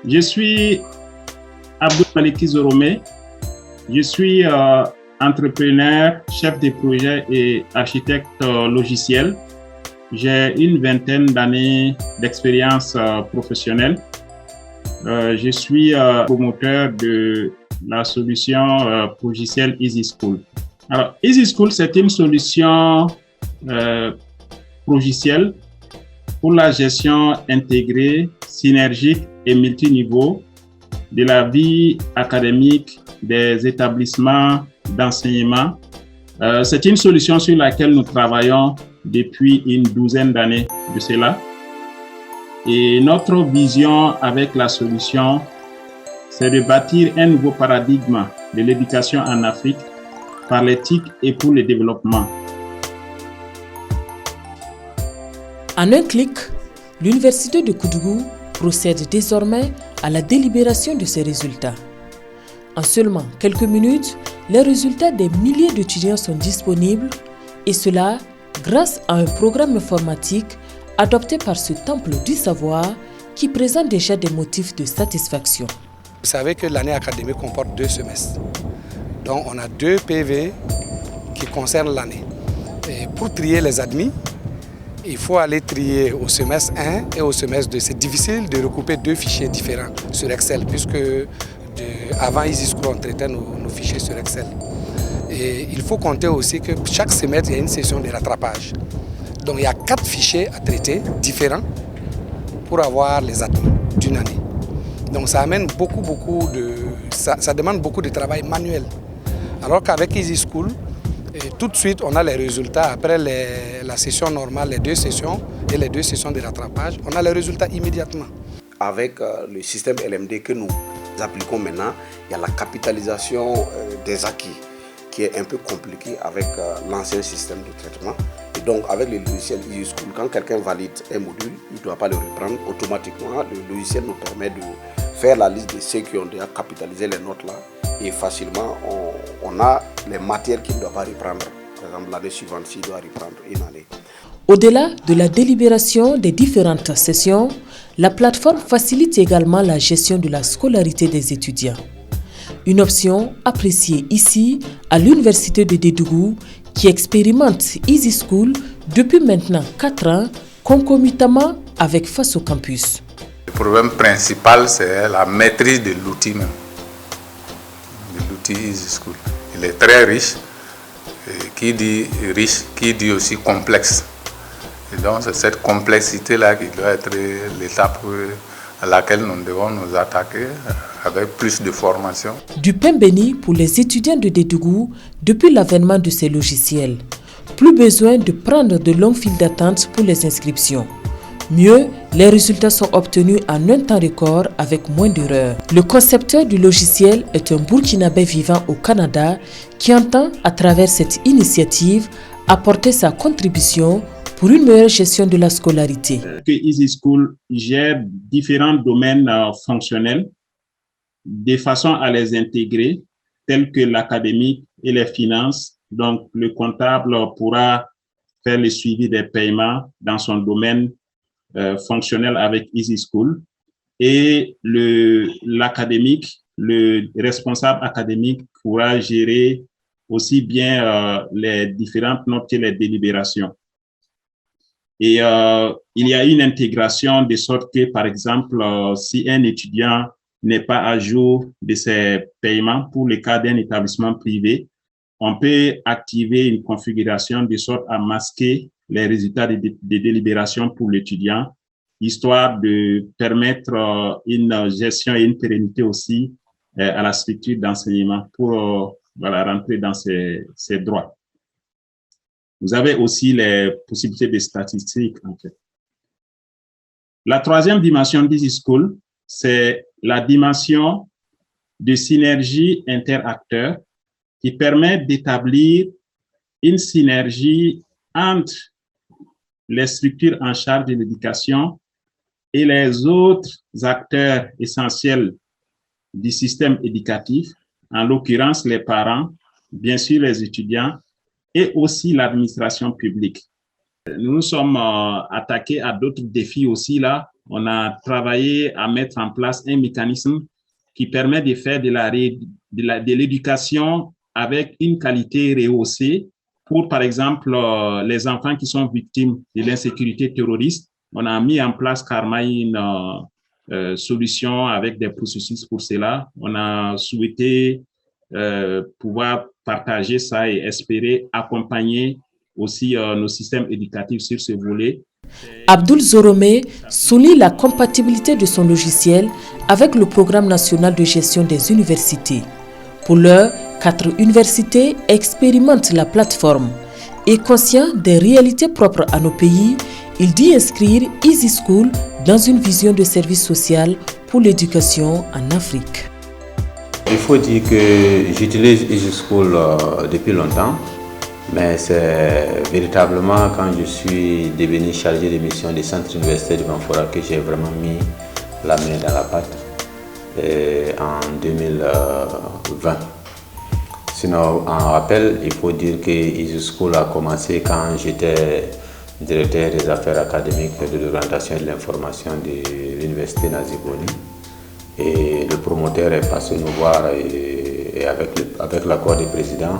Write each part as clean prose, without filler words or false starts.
Je suis Abdou Maliki Zoromé. Je suis entrepreneur, chef de projet et architecte logiciel. J'ai une vingtaine d'années d'expérience professionnelle. Je suis promoteur de la solution logicielle EasySchool. Alors, EasySchool, c'est une solution logicielle pour la gestion intégrée, synergique et multiniveau de la vie académique des établissements d'enseignement. C'est une solution sur laquelle nous travaillons depuis une douzaine d'années de cela. Et notre vision avec la solution, c'est de bâtir un nouveau paradigme de l'éducation en Afrique par l'éthique et pour le développement. En un clic, l'Université de Koudougou procède désormais à la délibération de ses résultats. En seulement quelques minutes, les résultats des milliers d'étudiants sont disponibles, et cela grâce à un programme informatique adopté par ce temple du savoir qui présente déjà des motifs de satisfaction. Vous savez que l'année académique comporte 2 semestres. Donc on a 2 PV qui concernent l'année. Et pour trier les admis, il faut aller trier au semestre 1 et au semestre 2. C'est difficile de recouper 2 fichiers différents sur Excel, puisque avant EasySchool, on traitait nos fichiers sur Excel. Et il faut compter aussi que chaque semestre, il y a une session de rattrapage. Donc il y a 4 fichiers à traiter différents pour avoir les admis d'une année. Donc ça amène ça demande beaucoup de travail manuel. Alors qu'avec EasySchool, tout de suite, on a les résultats. Après la session normale, les 2 sessions et les 2 sessions de rattrapage, on a les résultats immédiatement. Avec le système LMD que nous appliquons maintenant, il y a la capitalisation des acquis qui est un peu compliquée avec l'ancien système de traitement. Et donc, avec le logiciel EasySchool, quand quelqu'un valide un module, il ne doit pas le reprendre automatiquement. Le logiciel nous permet de faire la liste de ceux qui ont déjà capitalisé les notes là. Et facilement, on a les matières qu'il ne doit pas reprendre. Par exemple, l'année suivante, s'il doit reprendre une année. Au-delà de la délibération des différentes sessions, la plateforme facilite également la gestion de la scolarité des étudiants. Une option appréciée ici à l'Université de Dédougou qui expérimente EasySchool depuis maintenant 4 ans, concomitamment avec Faso Campus. Le problème principal, c'est la maîtrise de l'outil même. L'outil EasySchool. Il est très riche. Et qui dit riche, qui dit aussi complexe. Et donc c'est cette complexité-là qui doit être l'étape à laquelle nous devons nous attaquer avec plus de formation. Du pain béni pour les étudiants de Dédougou depuis l'avènement de ces logiciels. Plus besoin de prendre de longues files d'attente pour les inscriptions. Mieux, les résultats sont obtenus en un temps record avec moins d'erreurs. Le concepteur du logiciel est un Burkinabé vivant au Canada qui entend, à travers cette initiative, apporter sa contribution pour une meilleure gestion de la scolarité. EasySchool gère différents domaines fonctionnels de façon à les intégrer, tels que l'académique et les finances. Donc, le comptable pourra faire le suivi des paiements dans son domaine fonctionnel avec EasySchool. Et l'académique, le responsable académique pourra gérer aussi bien les différentes notes que les délibérations. Et il y a une intégration de sorte que, par exemple, si un étudiant n'est pas à jour de ses paiements pour le cas d'un établissement privé, on peut activer une configuration de sorte à masquer les résultats de délibération pour l'étudiant, histoire de permettre une gestion et une pérennité aussi à la structure d'enseignement pour rentrer dans ses droits. Vous avez aussi les possibilités de statistiques, en fait. La troisième dimension d'EasySchool, c'est la dimension de synergie interacteur qui permet d'établir une synergie entre les structures en charge de l'éducation et les autres acteurs essentiels du système éducatif, en l'occurrence les parents, bien sûr les étudiants, et aussi l'administration publique. Nous sommes attaqués à d'autres défis aussi là, on a travaillé à mettre en place un mécanisme qui permet de faire de l'éducation avec une qualité rehaussée pour, par exemple, les enfants qui sont victimes de l'insécurité terroriste. On a mis en place carrément une solution avec des processus pour cela. On a souhaité pouvoir partager ça et espérer accompagner aussi nos systèmes éducatifs sur ce volet. Abdoul Zoromé souligne la compatibilité de son logiciel avec le programme national de gestion des universités. Pour l'heure, 4 universités expérimentent la plateforme. Et conscient des réalités propres à nos pays, il dit inscrire Easy School dans une vision de service social pour l'éducation en Afrique. Il faut dire que j'utilise Easy School depuis longtemps, mais c'est véritablement quand je suis devenu chargé de mission du centre universitaire de Banfora que j'ai vraiment mis la main dans la pâte en 2020. Sinon, en rappel, il faut dire que Easy School a commencé quand j'étais directeur des affaires académiques de l'orientation et de l'information de l'université Naziboni. Et le promoteur est passé nous voir et avec l'accord du président,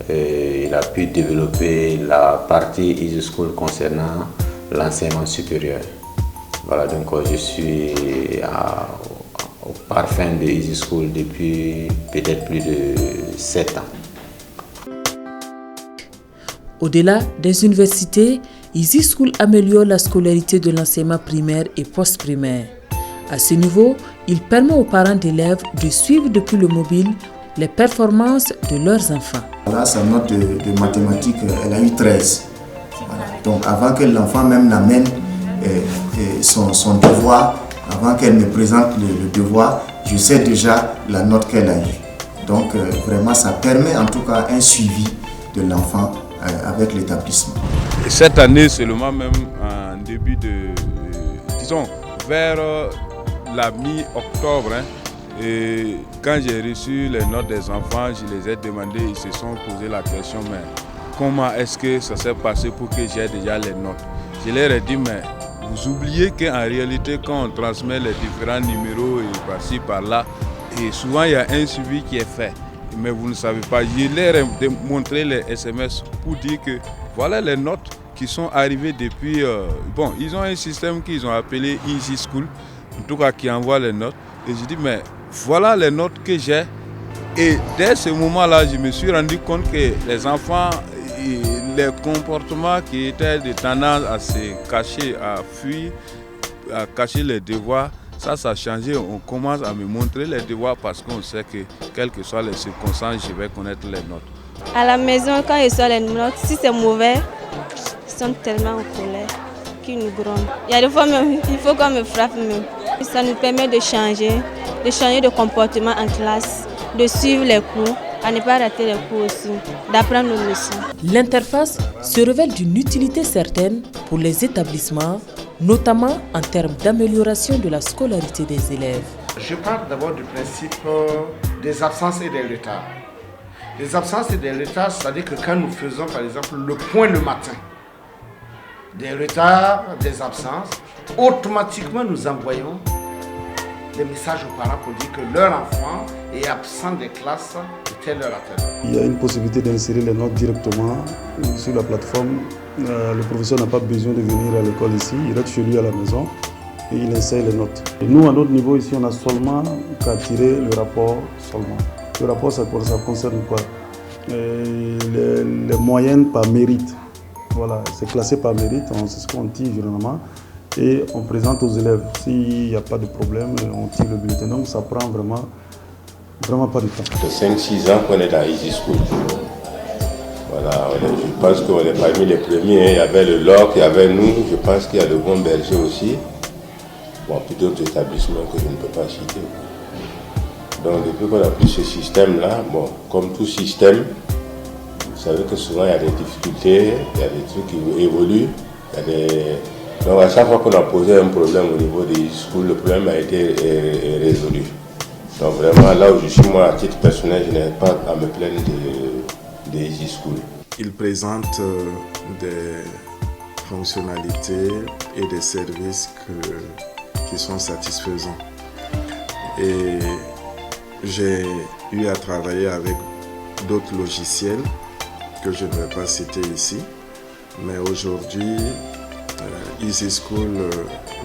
il a pu développer la partie Easy School concernant l'enseignement supérieur. Voilà, donc je suis au parfum de Easy School depuis peut-être plus de 7 ans. Au-delà des universités, Easy School améliore la scolarité de l'enseignement primaire et post-primaire. À ce niveau, il permet aux parents d'élèves de suivre depuis le mobile les performances de leurs enfants. Là, sa note de mathématiques, elle a eu 13. Voilà. Donc avant que l'enfant même n'amène son devoir, avant qu'elle ne présente le devoir, je sais déjà la note qu'elle a eue. Donc vraiment, ça permet en tout cas un suivi de l'enfant avec l'établissement. Cette année, seulement même en début disons, vers la mi-octobre, et quand j'ai reçu les notes des enfants, je les ai demandé, ils se sont posé la question, mais comment est-ce que ça s'est passé pour que j'ai déjà les notes? Je leur ai dit, mais vous oubliez qu'en réalité, quand on transmet les différents numéros et par-ci, par-là, et souvent il y a un suivi qui est fait, mais vous ne savez pas. Je leur ai montré les SMS pour dire que voilà les notes qui sont arrivées depuis... bon, ils ont un système qu'ils ont appelé Easy School, en tout cas qui envoie les notes. Et je dis, mais voilà les notes que j'ai. Et dès ce moment-là, je me suis rendu compte que les enfants, les comportements qui étaient de tendance à se cacher, à fuir, à cacher les devoirs, ça a changé. On commence à me montrer les devoirs parce qu'on sait que, quelles que soient les circonstances, je vais connaître les notes. À la maison, quand ils sortent les notes, si c'est mauvais, ils sont tellement en colère qu'ils nous grondent. Il y a des fois même, il faut qu'on me frappe même. Ça nous permet de changer de comportement en classe, de suivre les cours, à ne pas rater les cours aussi, d'apprendre nos leçons. L'interface se révèle d'une utilité certaine pour les établissements, notamment en termes d'amélioration de la scolarité des élèves. Je parle d'abord du principe des absences et des retards. Les absences et des retards, c'est-à-dire que quand nous faisons par exemple le point le matin, des retards, des absences, automatiquement nous envoyons des messages aux parents pour dire que leur enfant est absent des classes de telle heure à telle heure. Il y a une possibilité d'insérer les notes directement sur la plateforme. Le professeur n'a pas besoin de venir à l'école ici, il reste chez lui à la maison et il insère les notes. Et nous, à notre niveau ici, on a seulement qu'à tirer le rapport seulement. Le rapport, ça concerne quoi? Les moyennes par mérite. Voilà, c'est classé par mérite, c'est ce qu'on tire généralement. Et on présente aux élèves. S'il n'y a pas de problème, on tire le bulletin. Donc ça prend vraiment pas de temps. Ça fait 5-6 ans qu'on est dans Easy School. Voilà, je pense qu'on est parmi les premiers. Il y avait le LOC, il y avait nous. Je pense qu'il y a le Bon Berger aussi. Bon, puis d'autres établissements que je ne peux pas citer. Donc depuis qu'on a pris ce système-là, bon, comme tout système, vous savez que souvent il y a des difficultés, il y a des trucs qui évoluent. Donc à chaque fois qu'on a posé un problème au niveau des Easy School, le problème a été résolu. Donc vraiment là où je suis moi à titre personnel, je n'ai pas à me plaindre des Easy School. Il présente des fonctionnalités et des services que qui sont satisfaisants. Et j'ai eu à travailler avec d'autres logiciels que je ne vais pas citer ici. Mais aujourd'hui, Easy School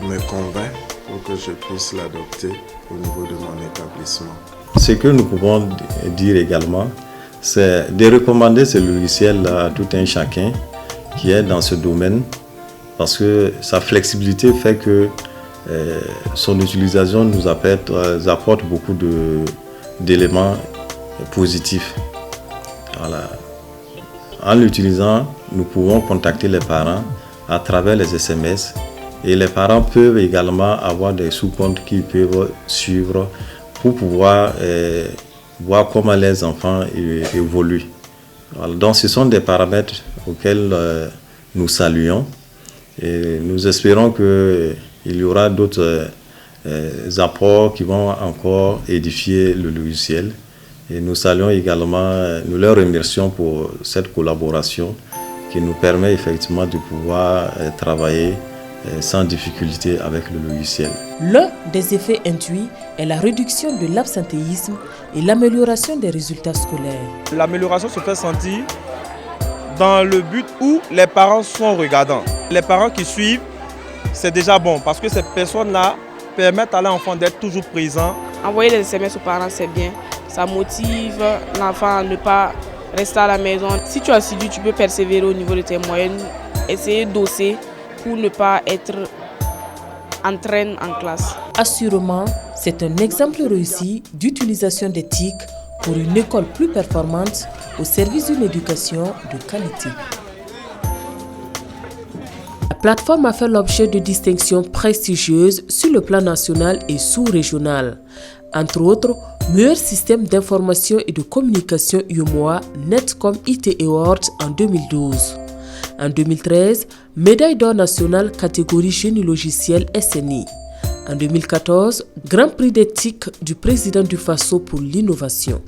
me convainc pour que je puisse l'adopter au niveau de mon établissement. Ce que nous pouvons dire également, c'est de recommander ce logiciel à tout un chacun qui est dans ce domaine, parce que sa flexibilité fait que son utilisation nous apporte beaucoup d'éléments positifs. Voilà. En l'utilisant, nous pouvons contacter les parents à travers les SMS, et les parents peuvent également avoir des sous-comptes qu'ils peuvent suivre pour pouvoir voir comment les enfants évoluent. Voilà. Donc ce sont des paramètres auxquels nous saluons, et nous espérons qu'il y aura d'autres apports qui vont encore édifier le logiciel. Et nous saluons également, nous leur remercions pour cette collaboration qui nous permet effectivement de pouvoir travailler sans difficulté avec le logiciel. L'un des effets induits est la réduction de l'absentéisme et l'amélioration des résultats scolaires. L'amélioration se fait sentir dans le but où les parents sont regardants. Les parents qui suivent, c'est déjà bon parce que ces personnes-là permettent à l'enfant d'être toujours présent. Envoyer des SMS aux parents, c'est bien. Ça motive l'enfant à ne pas rester à la maison. Si tu es assidu, tu peux persévérer au niveau de tes moyennes, essayer d'osser pour ne pas être en traîne en classe. Assurément, c'est un exemple réussi d'utilisation des TIC pour une école plus performante au service d'une éducation de qualité. La plateforme a fait l'objet de distinctions prestigieuses sur le plan national et sous-régional. Entre autres, meilleur système d'information et de communication UMOA Netcom IT Awards en 2012. En 2013, médaille d'or nationale catégorie génie logiciel SNI. En 2014, Grand Prix d'éthique du président du Faso pour l'innovation.